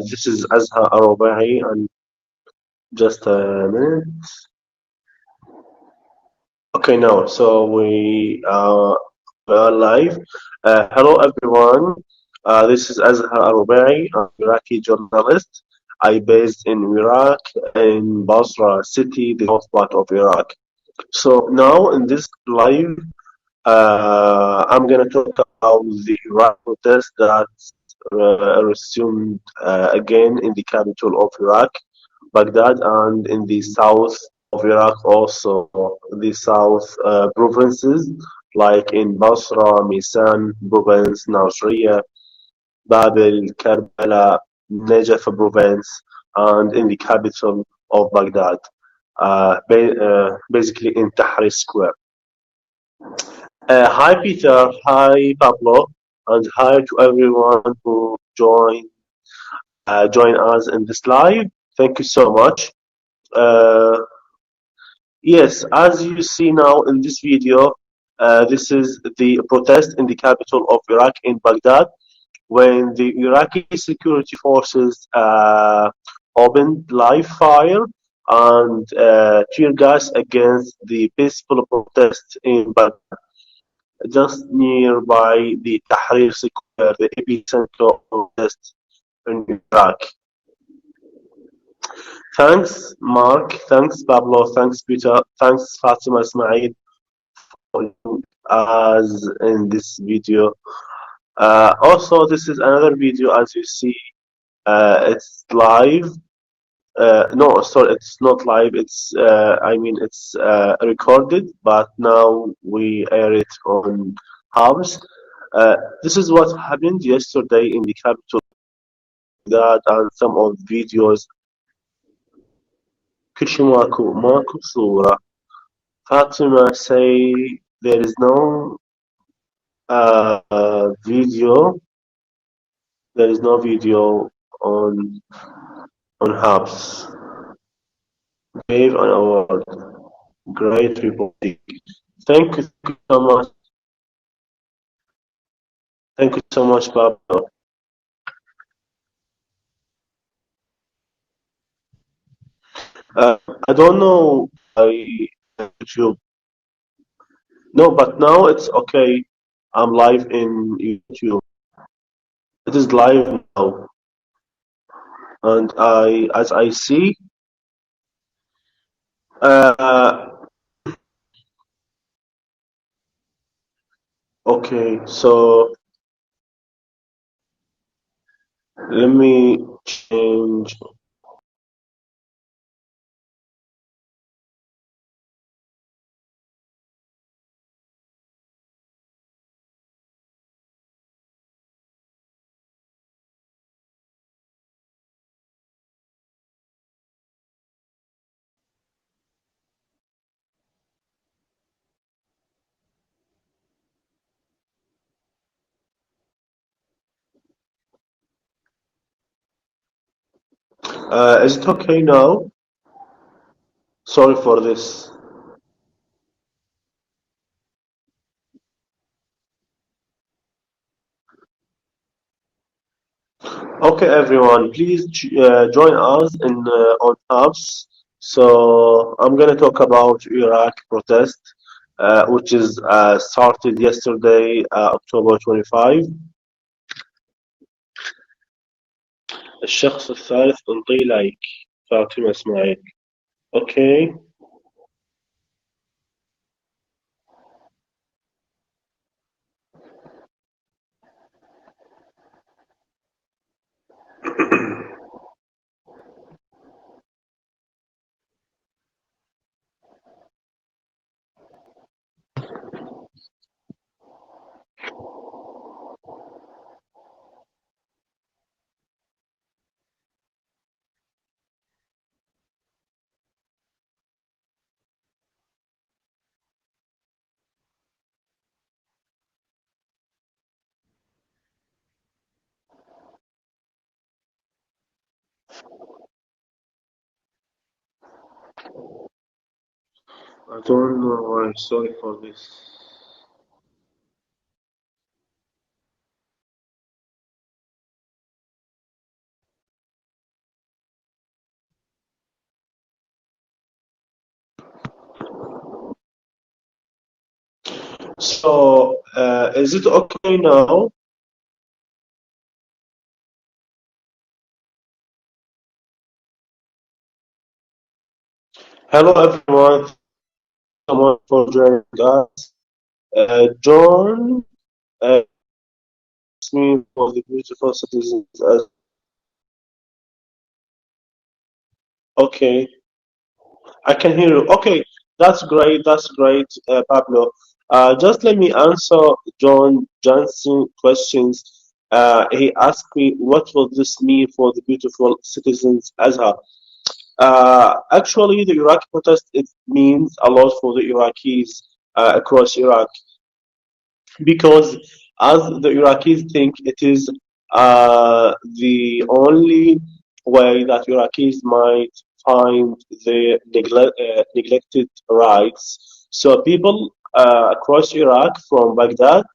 This is Azha Arobai, and just a minute. Okay, now, so we are live. Hello, everyone. This is Azha Arobai, an Iraqi journalist. I based in Iraq, in Basra city, the north part of Iraq. So now in this live, I'm gonna talk about the Iraq protest that resumed again in the capital of Iraq, Baghdad, and in the south of Iraq also, the south provinces like in Basra, Misan province, Nasiriyah, Babel, Karbala, Najaf province, and in the capital of Baghdad, basically in Tahrir Square. Hi Peter, hi Pablo, and hi to everyone who join us in this live. Thank you so much. Uh, yes, as you see now in this video, this is the protest in the capital of Iraq in Baghdad when the Iraqi security forces opened live fire and tear gas against the peaceful protests in Baghdad, just nearby the Tahrir Square, the epicenter of protests in Iraq. Thanks, Mark. Thanks, Pablo. Thanks, Peter. Thanks, Fatima Ismail, as in this video. Also, this is another video, as you see. It's live. No, sorry, it's not live. I mean, it's recorded, but now we air it on House. This is what happened yesterday in the capital, that and some of videos. ماكو صورة. Fatima say there is no video. There is no video on Hubs. Gave an award. Great reporting. Thank you so much. Thank you so much, Pablo. Uh, I don't know YouTube. No, but now it's okay. I'm live in YouTube. It is live now, and as I see, uh, okay. So let me change. Is it okay now? Sorry for this. Okay, everyone, please join us in on Hubs. So I'm gonna talk about Iraq protest, which is started yesterday, October 25. الشخص الثالث انطي لايك فاطمة اسماعيل. Okay. I don't know why. Sorry for this. So, is it okay now? Hello, everyone. Thank you so much for joining us. John asked me for the beautiful citizens. Okay, I can hear you. Okay, that's great. That's great, Pablo. Just let me answer John Johnson questions. He asked me, what will this mean for the beautiful citizens Azhar? Actually, the Iraqi protest, it means a lot for the Iraqis across Iraq, because as the Iraqis think it is the only way that Iraqis might find their neglected rights. So people across Iraq, from Baghdad,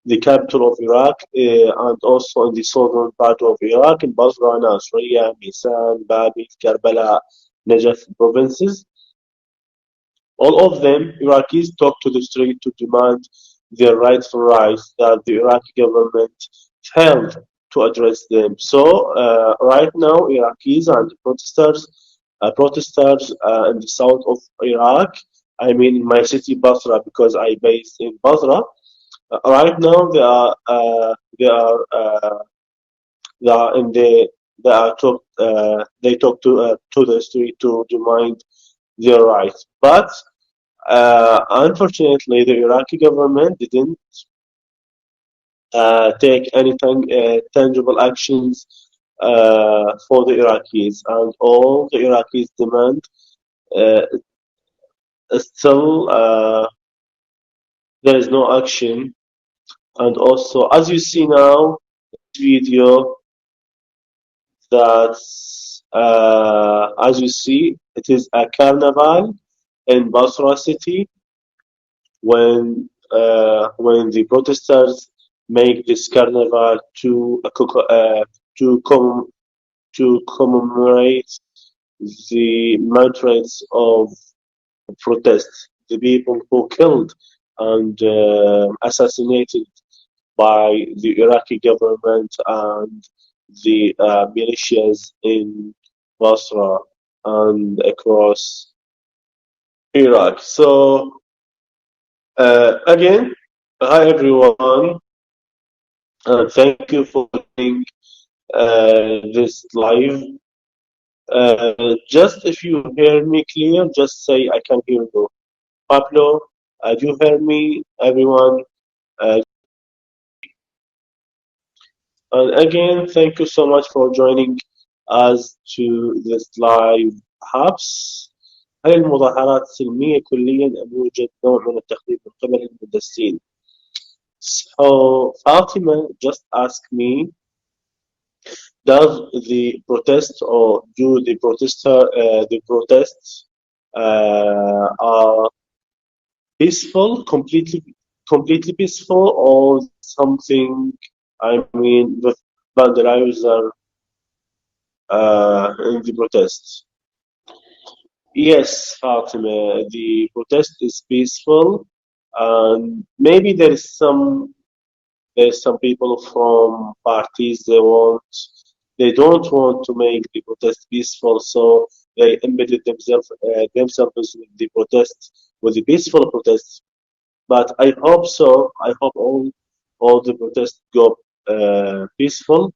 the capital of Iraq, and also in the southern part of Iraq, in Basra, Nasiriyah, Misan, Babil, Karbala, Najaf provinces, all of them, Iraqis, took to the street to demand their rightful rights that the Iraqi government failed to address them. So right now, Iraqis and protesters in the south of Iraq, I mean in my city Basra, because I based in Basra. Right now, they are in they are took they talk to the street to demand their rights, but unfortunately, the Iraqi government didn't take any tangible actions for the Iraqis, and all the Iraqis demand uh, still there is no action. And also, as you see now, video that as you see, it is a carnival in Basra city when the protesters make this carnival to to commemorate the martyrs of protest, the people who killed and assassinated by the Iraqi government and the militias in Basra and across Iraq. So again, hi everyone, and thank you for being this live. Just if you hear me clear, just say I can hear you. Pablo, do you hear me? Everyone, uh, and again, thank you so much for joining us to this live hubs. هل المظاهرات سلمية كليا أم يوجد نوع من التخريب من قبل المدسين؟ So Fatima just asked me, does the protest or do the protests are peaceful, completely peaceful, or something? I mean, with vandalizer in the protests. Yes, Fatima, the protest is peaceful, and maybe there's some people from parties they don't want to make the protest peaceful, so they embedded themselves with the protest, with the peaceful protests. But I hope so. I hope all the protests go peaceful.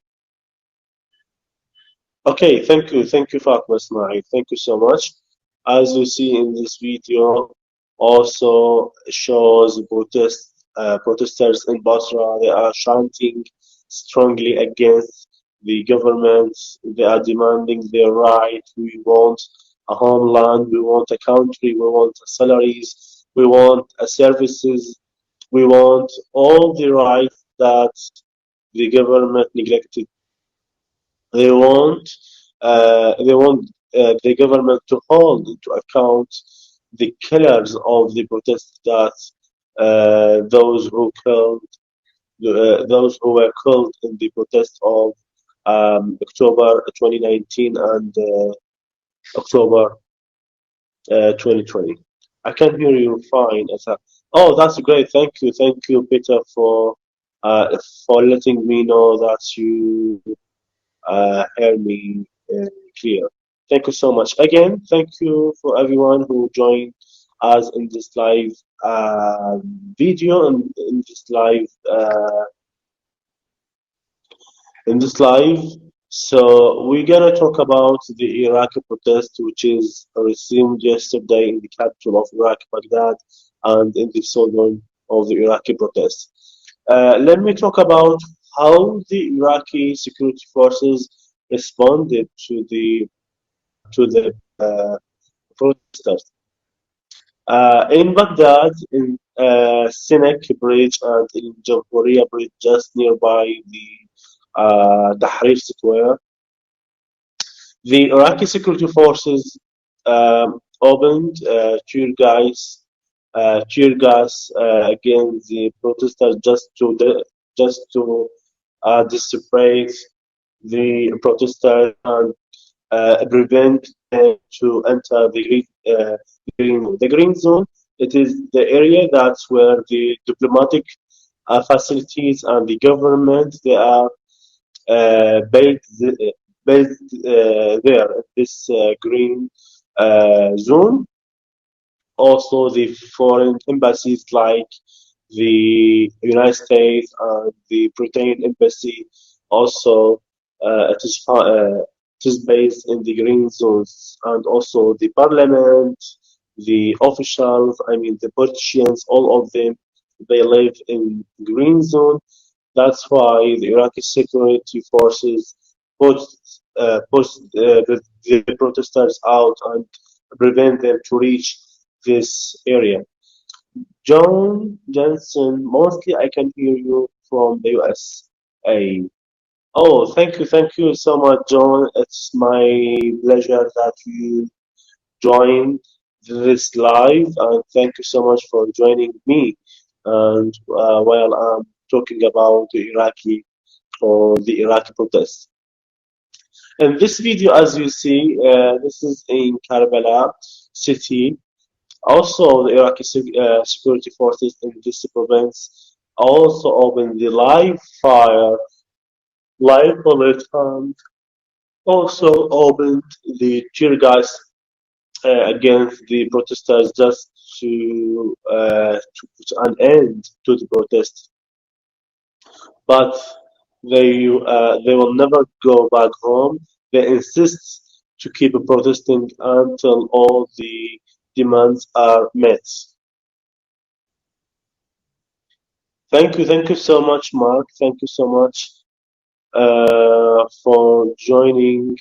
Okay, thank you, Fatma Ismail. Thank you so much. As you see in this video, also shows protesters in Basra. They are chanting strongly against the government. They are demanding their right. We want a homeland. We want a country. We want salaries. We want services. We want all the rights that the government neglected. They want the government to hold into account the killers of the protest, that those who were killed in the protest of October 2019 and October 2020. I can hear you fine, Asa. Oh, that's great. Thank you, Peter, for letting me know that you hear me clear. Thank you so much. Again, thank you for everyone who joined us in this live video and in this live. So we're gonna talk about the Iraqi protest, which is resumed yesterday in the capital of Iraq, Baghdad, and in the southern of the Iraqi protest. Let me talk about how the Iraqi security forces responded to the protesters. In Baghdad, in Sinek Bridge and in Jamhuriya Bridge, just nearby the Tahrir Square, the Iraqi security forces opened tear gas against the protesters just to disperse the protesters and prevent them to enter green zone. The green zone, it is the area that's where the diplomatic facilities and the government they are based there in this green zone. Also, the foreign embassies like the United States and the Britain embassy also it is based in the green zones, and also the parliament, the officials, I mean the politicians, all of them they live in green zone. That's why the Iraqi security forces put the protesters out and prevent them to reach this area. John Jensen, mostly I can hear you from the USA. Oh, thank you so much, John. It's my pleasure that you joined this live, and thank you so much for joining me. And while I'm talking about the Iraqi protests. In this video, as you see, this is in Karbala city. Also, the Iraqi security forces in this province also opened the live bullet, and also opened the tear gas against the protesters just to put an end to the protest. But they will never go back home. They insist to keep protesting until all the demands are met. Thank you so much, Mark. Thank you so much for joining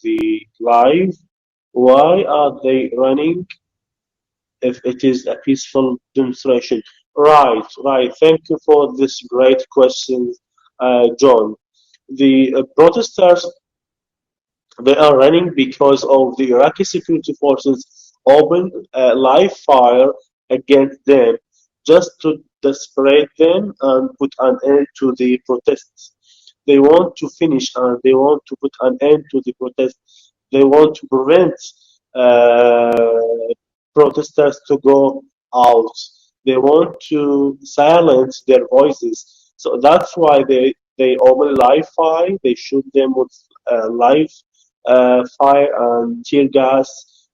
the live. Why are they running if it is a peaceful demonstration? Right, right. Thank you for this great question, John. The protesters they are running because of the Iraqi security forces opened live fire against them just to desperate them and put an end to the protests. They want to finish and they want to put an end to the protests. They want to prevent uh, protesters to go out. They want to silence their voices. So that's why they open live fire. They shoot them with live fire and tear gas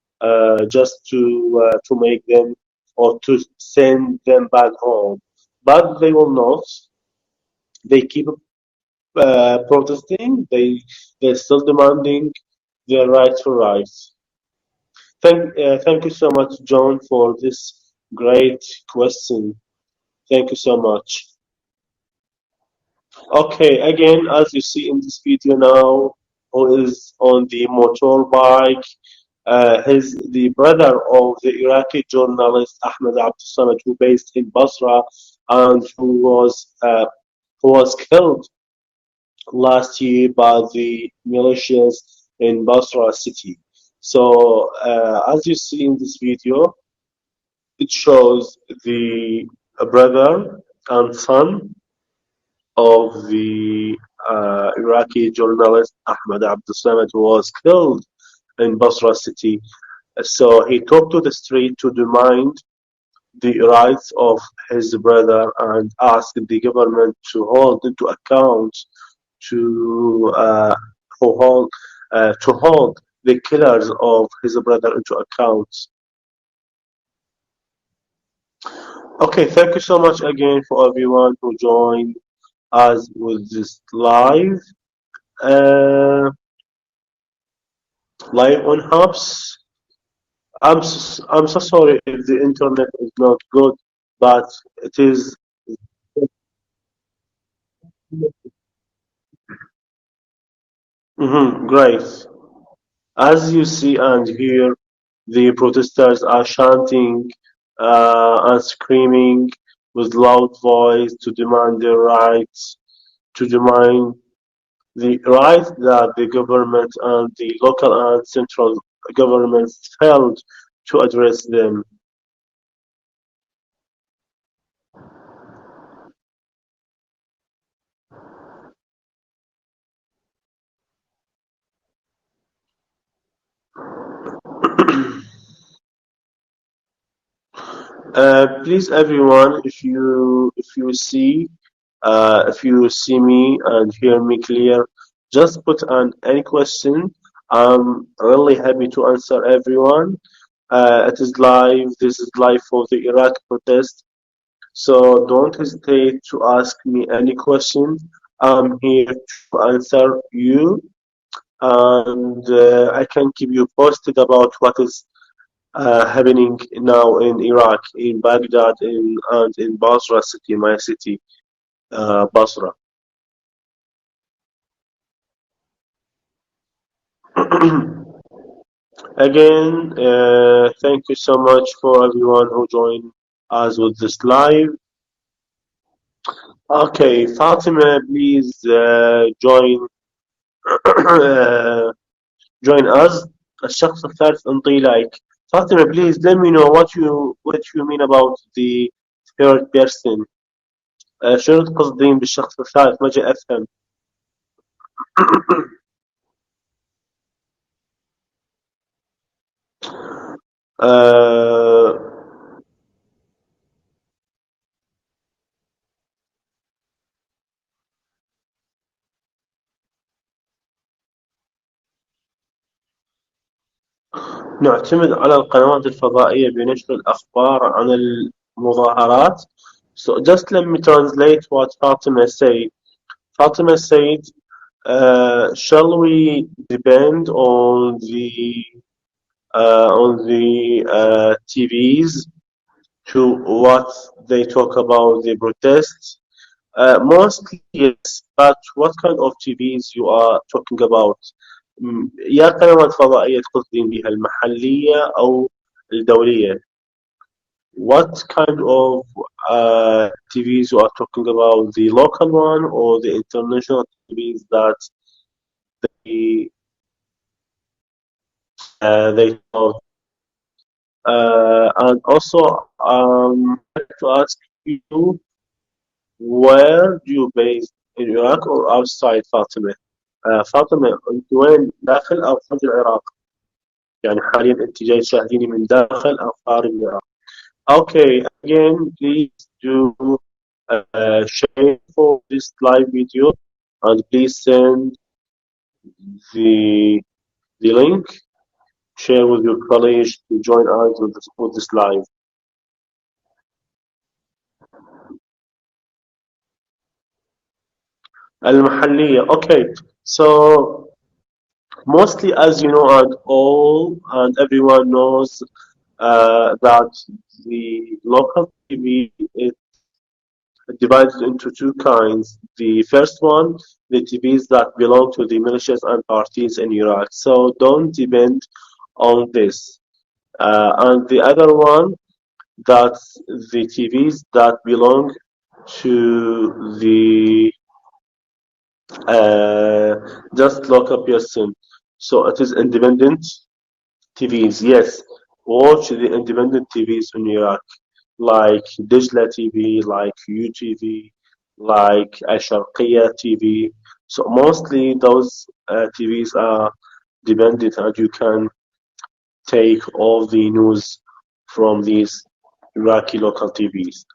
just to make them or to send them back home. But they will not. They keep protesting. They're still demanding their rightful rights. Thank you so much, John, for this great question. Thank you so much. Okay, again, as you see in this video now, who is on the motorbike, he's the brother of the Iraqi journalist Ahmed Abdussamad, who based in Basra and who was killed last year by the militias in Basra city. So, as you see in this video, it shows the brother and son of the Iraqi journalist Ahmed Abdussamad, who was killed in Basra city. So he took to the street to demand the rights of his brother and asked the government to hold into account to who hold the killers of his brother into account. Okay, thank you so much again for everyone who joined us with this uh, live on Hubs. I'm so sorry if the internet is not good, but it is. Great. As you see and hear, the protesters are chanting and screaming with loud voice to demand their rights, to demand the right that the government and the local and central governments failed to address them. Please, everyone, if you see me and hear me clear, just put on any question. I'm really happy to answer everyone. It is live. This is live for the Iraq protest. So don't hesitate to ask me any question. I'm here to answer you, and I can keep you posted about what is happening now in Iraq, in Baghdad, and in Basra city, my city, Basra. Again, thank you so much for everyone who joined us with this live. Okay, Fatima, please uh, join us. الشخص الثالث انطي like. Fatima, please let me know what you mean about the third person. شنو تقصدين بالشخص الثالث؟ ما جاي أفهم. آه، نعتمد على القنوات الفضائية بنشر الأخبار عن المظاهرات. So just let me translate what Fatima said. Fatima said, shall we depend on the TVs to what they talk about the protests? Mostly yes, but what kind of TVs you are talking about? يا قنوات فضائية تقصدين بها المحلية أو الدولية؟ What kind of TVs you are talking about? The local one or the international TVs that they they have? And also, I'd like to ask you, where do you base in Iraq or outside Fatima? فاطمة أنت وين داخل أو خارج العراق؟ يعني حاليا أنت جاي تشاهديني من داخل أو خارج العراق. Okay, again, please do share for this live video and please send the the link. Share with your colleagues to join us with this live. المحلية. Okay, so mostly as you know and all and everyone knows that the local TV is divided into two kinds. The first one, the TVs that belong to the militias and parties in Iraq. So don't depend on this. And the other one, that's the TVs that belong to the uh, just local person. So it is independent TVs. Yes, watch the independent TVs in Iraq, like Dijla TV, like UTV, like Asharqiya TV. So mostly those TVs are dependent, and you can take all the news from these Iraqi local TVs.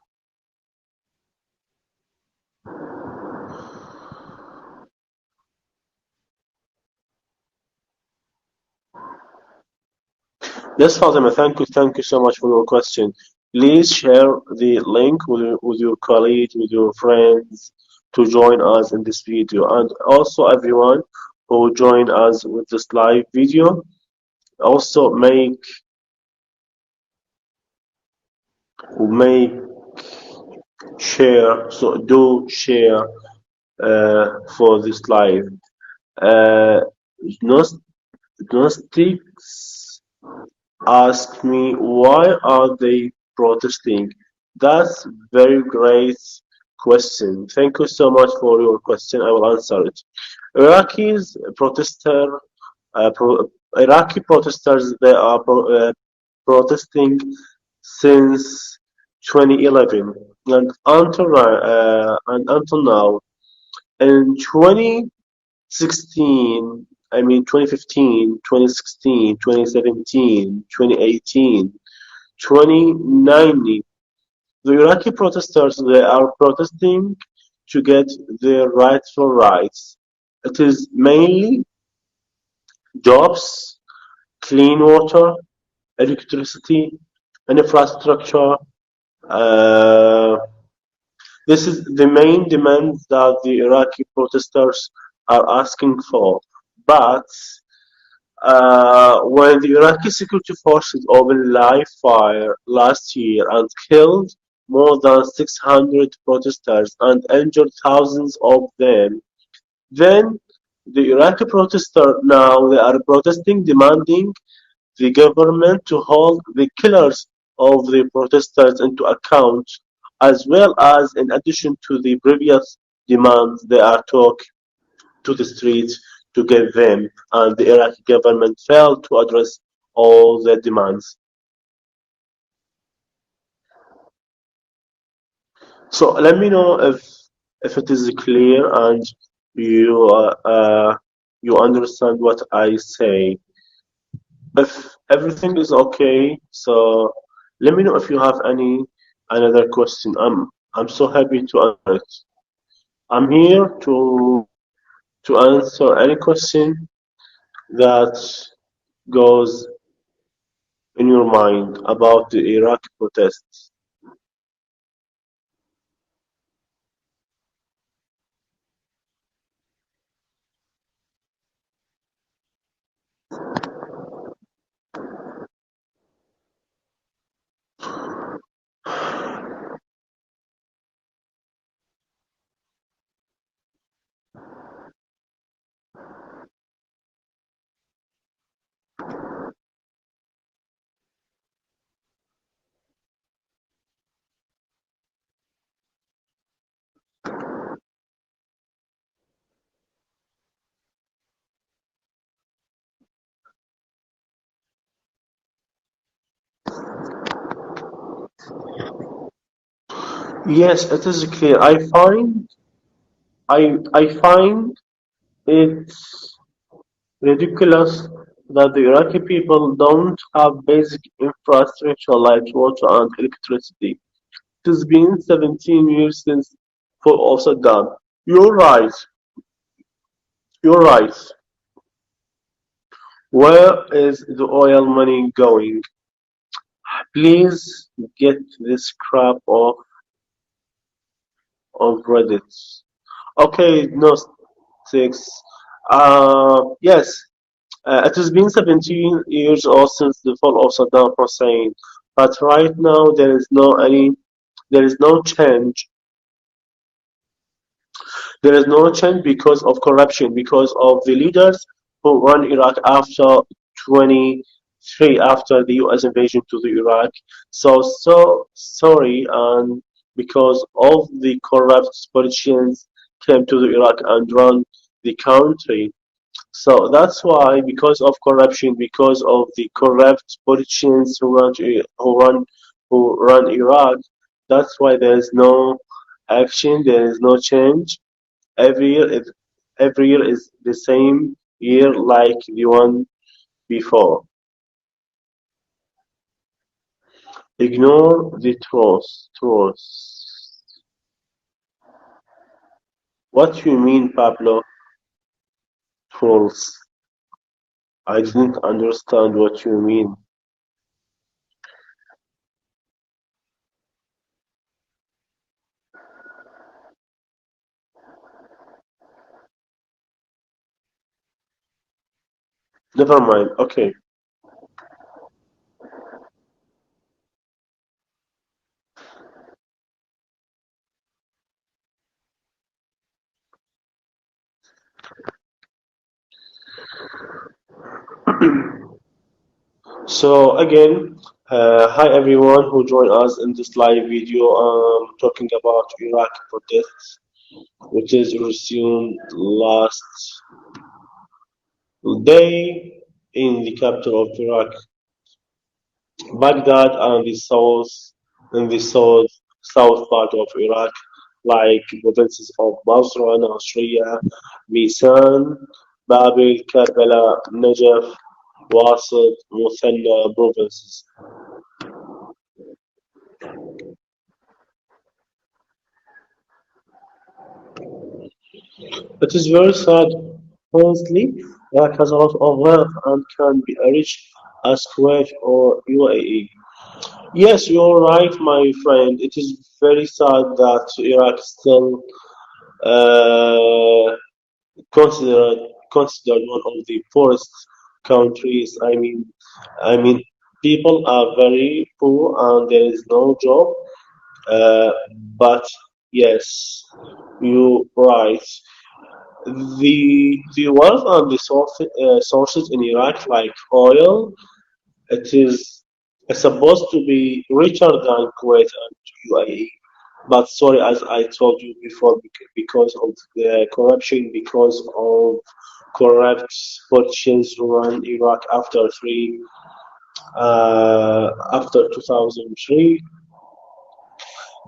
Yes, Fatima, thank you so much for your question. Please share the link with your colleagues, with your friends to join us in this video. And also everyone who join us with this live video, also make share, so do share for this live. Uh, Gnost- Gnostics ask me why are they protesting? That's very great question. Thank you so much for your question. I will answer it. Iraqis protester, Iraqi protesters, they are protesting since 2011 and until now. In 2016, I mean 2015, 2016, 2017, 2018, 2019, the Iraqi protesters, they are protesting to get their rightful rights. It is mainly jobs, clean water, electricity, infrastructure. Uh, this is the main demand that the Iraqi protesters are asking for. But when the Iraqi security forces opened live fire last year and killed more than 600 protesters and injured thousands of them, then the Iraqi protesters now they are protesting, demanding the government to hold the killers of the protesters into account, as well as in addition to the previous demands they are took to the streets to give them, and the Iraqi government failed to address all the demands. So let me know if it is clear and you you understand what I say. If everything is okay, so let me know if you have any another question. I'm so happy to answer it. I'm here to answer any question that goes in your mind about the Iraq protests. Yes, it is clear. I find it ridiculous that the Iraqi people don't have basic infrastructure like water and electricity. It has been 17 years since fall of Saddam. You're right. You're right. Where is the oil money going? Please get this crap of Reddit. Okay, no six. Yes, it has been 17 years old since the fall of Saddam Hussein, but right now there is no change. There is no change because of corruption, because of the leaders who run Iraq after 23, after the US invasion to the Iraq. So sorry, and because of the corrupt politicians came to the Iraq and run the country. So that's why, because of corruption, because of the corrupt politicians who run Iraq, that's why there is no action, there is no change. Every year, every year is the same year like the one before. Ignore the truth. Truth. What you mean, Pablo? Trolls. I didn't understand what you mean. Never mind. Okay. So again, hi everyone who joined us in this live video talking about Iraq protests, which is resumed last day in the capital of Iraq, Baghdad, and the south, in the south part of Iraq, like provinces of Basra, Nasiriyah, Misan, Babil, Karbala, Najaf, Wasit, Muthalla provinces. It is very sad. Honestly, Iraq has a lot of wealth and can be rich as Kuwait or UAE. Yes, you're right, my friend. It is very sad that Iraq is still uh, considered considered one of the poorest countries. I mean, people are very poor and there is no job. Uh, but yes, you right. The wealth and the sources in Iraq, like oil, it is supposed to be richer than Kuwait and UAE. But sorry, as I told you before, because of the corruption, because of corrupt politicians who run Iraq after 2003,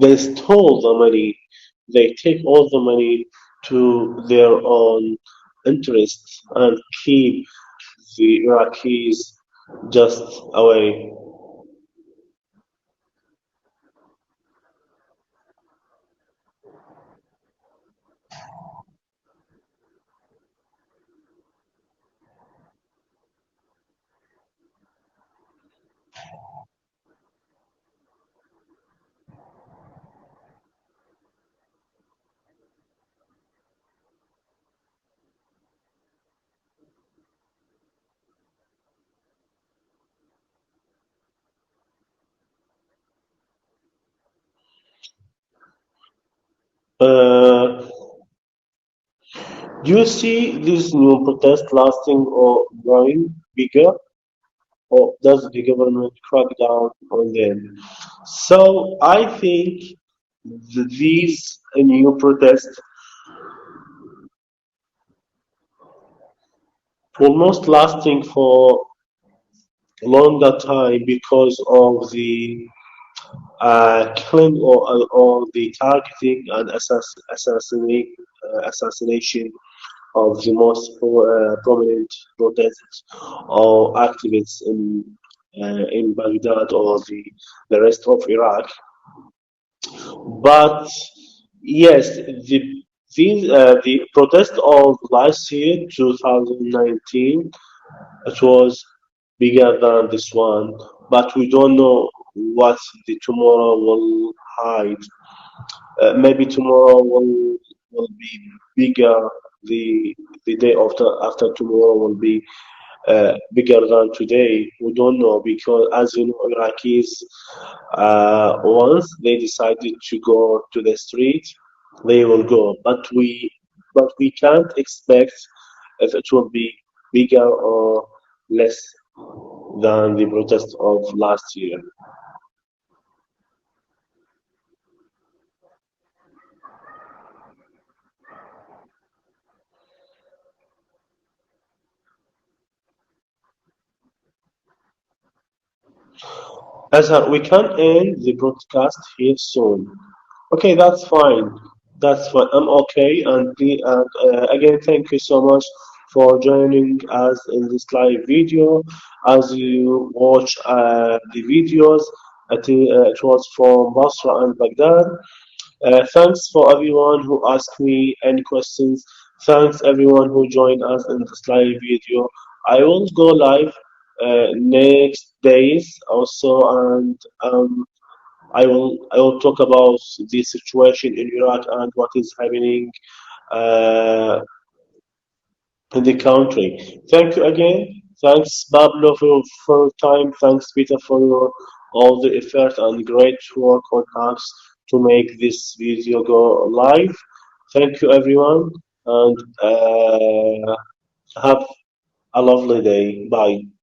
they stole the money. They take all the money to their own interests and keep the Iraqis just away. Uh, do you see this new protest lasting or growing bigger, or does the government crack down on them? So I think these new protests will not lasting for longer time because of the killing or the targeting and assassination of the most prominent protests or activists in Baghdad or the rest of Iraq. But yes, the protest of last year, 2019, it was bigger than this one, but we don't know what the tomorrow will hide. Maybe tomorrow will be bigger. The day after tomorrow will be bigger than today. We don't know because, as you know, Iraqis once they decided to go to the street, they will go. But we can't expect if it will be bigger or less than the protest of last year. Azhar, we can end the broadcast here soon. Okay, that's fine. That's fine. I'm okay. And again, thank you so much for joining us in this live video. As you watch the videos, It was from Basra and Baghdad. Thanks for everyone who asked me any questions. Thanks everyone who joined us in this live video. I will go live next days also, and I will talk about the situation in Iraq and what is happening uh, in the country. Thank you again. Thanks Pablo for your time. Thanks Peter for your all the effort and great work on us to make this video go live. Thank you everyone, and have a lovely day. Bye.